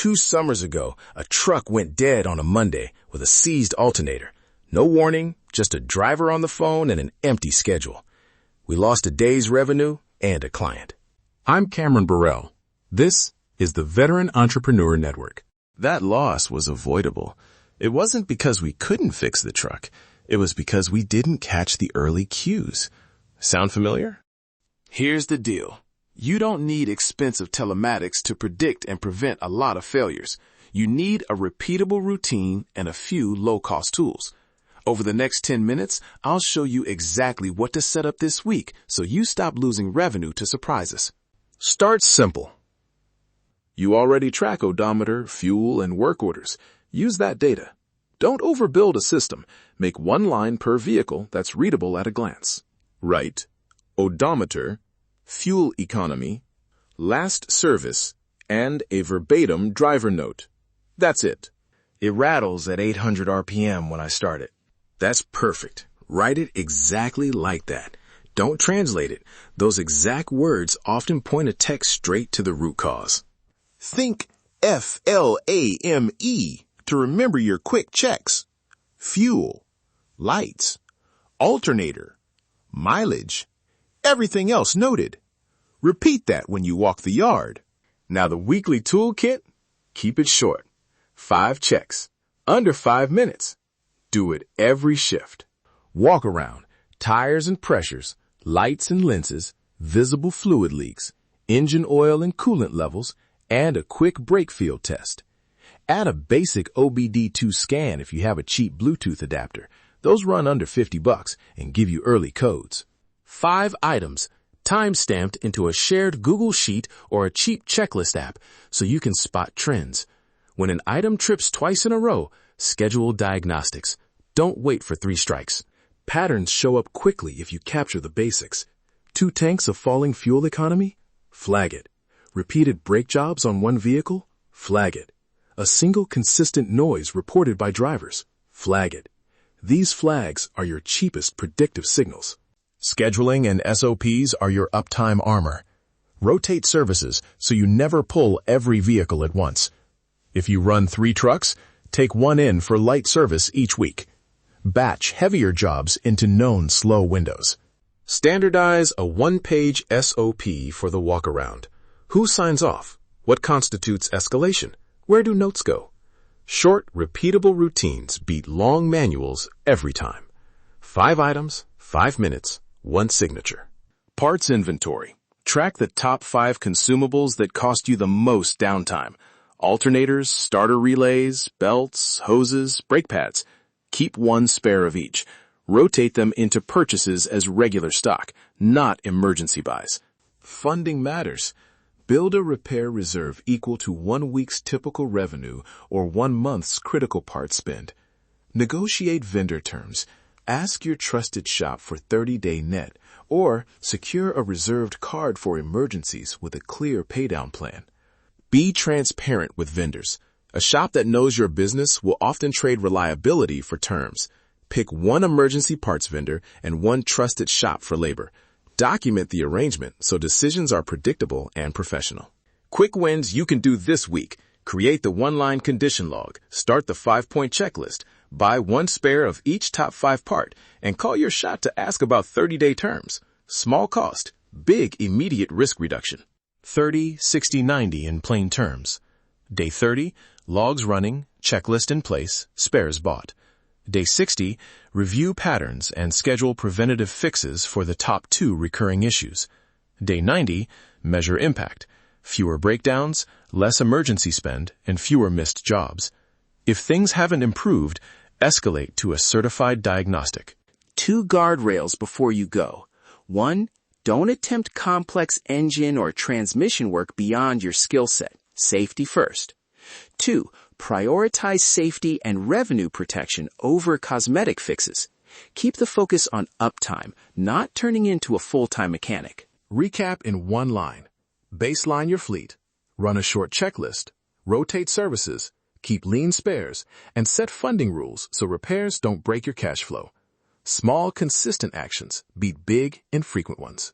2 summers ago, a truck went dead on a Monday with a seized alternator. No warning, just a driver on the phone and an empty schedule. We lost a day's revenue and a client. I'm Cameron Burrell. This is the Veteran Entrepreneur Network. That loss was avoidable. It wasn't because we couldn't fix the truck. It was because we didn't catch the early cues. Sound familiar? Here's the deal. You don't need expensive telematics to predict and prevent a lot of failures. You need a repeatable routine and a few low-cost tools. Over the next 10 minutes, I'll show you exactly what to set up this week so you stop losing revenue to surprises. Start simple. You already track odometer, fuel, and work orders. Use that data. Don't overbuild a system. Make one line per vehicle that's readable at a glance. Write odometer, fuel economy, last service, and a verbatim driver note. That's it. It rattles at 800 RPM when I start it. That's perfect. Write it exactly like that. Don't translate it. Those exact words often point a text straight to the root cause. Think FLAME to remember your quick checks. Fuel, lights, alternator, mileage, everything else noted. Repeat that when you walk the yard. Now the weekly toolkit, keep it short. 5 checks, under 5 minutes. Do it every shift. Walk around, tires and pressures, lights and lenses, visible fluid leaks, engine oil and coolant levels, and a quick brake field test. Add a basic OBD2 scan if you have a cheap Bluetooth adapter. Those run under $50 and give you early codes. 5 items, time-stamped into a shared Google Sheet or a cheap checklist app so you can spot trends. When an item trips twice in a row, schedule diagnostics. Don't wait for 3 strikes. Patterns show up quickly if you capture the basics. 2 tanks of falling fuel economy? Flag it. Repeated brake jobs on one vehicle? Flag it. A single consistent noise reported by drivers? Flag it. These flags are your cheapest predictive signals. Scheduling and SOPs are your uptime armor. Rotate services so you never pull every vehicle at once. If you run 3 trucks, take 1 in for light service each week. Batch heavier jobs into known slow windows. Standardize a 1-page SOP for the walkaround. Who signs off? What constitutes escalation? Where do notes go? Short, repeatable routines beat long manuals every time. 5 items, 5 minutes, 1 signature. Parts inventory. Track the top 5 consumables that cost you the most downtime. Alternators, starter relays, belts, hoses, brake pads. Keep 1 spare of each. Rotate them into purchases as regular stock, not emergency buys. Funding matters. Build a repair reserve equal to 1 week's typical revenue or 1 month's critical part spend. Negotiate vendor terms. Ask your trusted shop for 30-day net or secure a reserved card for emergencies with a clear paydown plan. Be transparent with vendors. A shop that knows your business will often trade reliability for terms. Pick 1 emergency parts vendor and 1 trusted shop for labor. Document the arrangement so decisions are predictable and professional. Quick wins you can do this week. Create the 1-line condition log, start the 5-point checklist, buy 1 spare of each top 5 part, and call your shop to ask about 30-day terms. Small cost, big immediate risk reduction. 30, 60, 90 in plain terms. Day 30, logs running, checklist in place, spares bought. Day 60, review patterns and schedule preventative fixes for the top 2 recurring issues. Day 90, measure impact. Fewer breakdowns, less emergency spend, and fewer missed jobs. If things haven't improved, escalate to a certified diagnostic. 2 guardrails before you go. 1, don't attempt complex engine or transmission work beyond your skill set. Safety first. 2, prioritize safety and revenue protection over cosmetic fixes. Keep the focus on uptime, not turning into a full-time mechanic. Recap in 1 line. Baseline your fleet. Run a short checklist. Rotate services. Keep lean spares. And set funding rules so repairs don't break your cash flow. Small, consistent actions beat big, infrequent ones.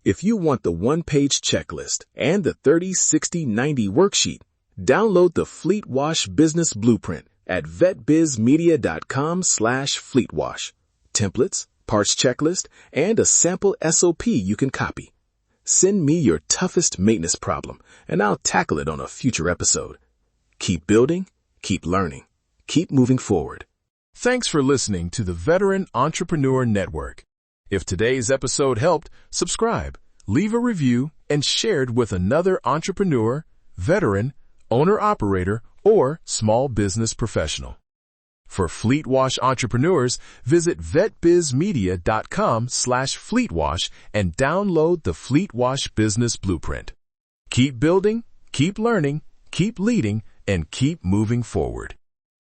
If you want the 1-page checklist and the 30, 60, 90 worksheet, Download the Fleet Wash Business Blueprint at vetbizmedia.com/fleetwash. Templates, parts checklist, and a sample SOP you can copy. Send me your toughest maintenance problem, and I'll tackle it on a future episode. Keep building, keep learning, keep moving forward. Thanks for listening to the Veteran Entrepreneur Network. If today's episode helped, subscribe, leave a review, and share it with another entrepreneur, veteran, owner-operator, or small business professional. For Fleet Wash entrepreneurs, visit vetbizmedia.com/fleetwash and download the Fleet Wash Business Blueprint. Keep building, keep learning, keep leading, and keep moving forward.